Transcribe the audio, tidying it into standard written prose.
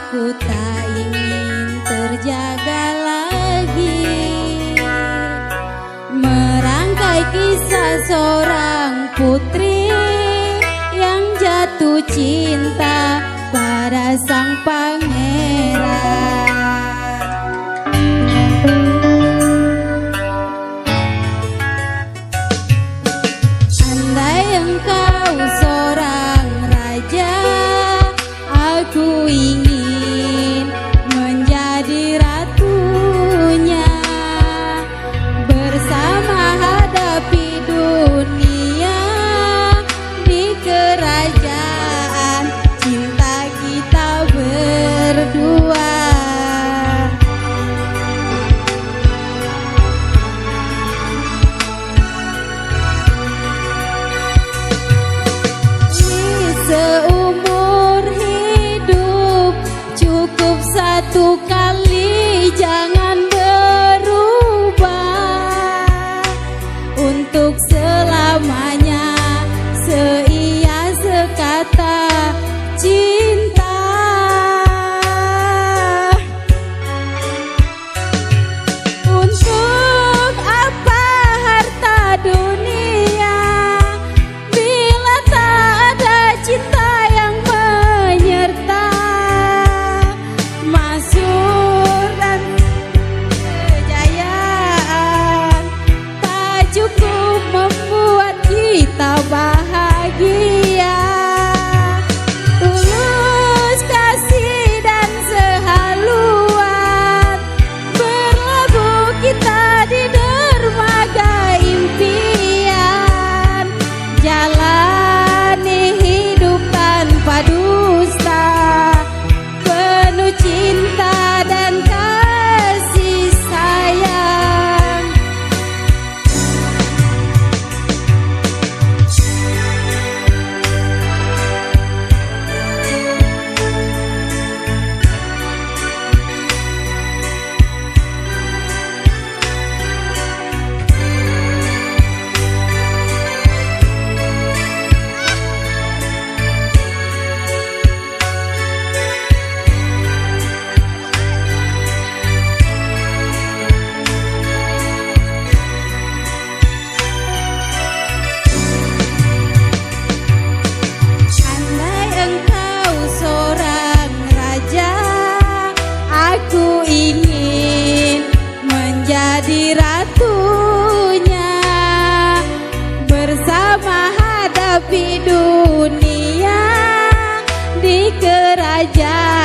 Aku tak ingin terjaga lagi, merangkai kisah seorang putri yang jatuh cinta pada sang pangeran. Andai engkau seorang raja, aku ingin menjadi ratunya, bersama hadapi dunia di kerajaan cinta kita berdua. Seumur hidup cukup satu kali, jangan berubah untuk selamanya, seia sekata cinta. Untuk apa harta dunia bila tak ada cinta yang menyerta? Masyhur dan kejayaan tak cukup membuat kita bahagia. Tulus kasih dan sehaluan berlabuh kita di dermaga impian, jalani hidup tanpa dusta, penuh cinta dan kasih sayang. Andai engkau seorang raja, aku ingin menjadi ratunya, bersama hadapi dunia di kerajaan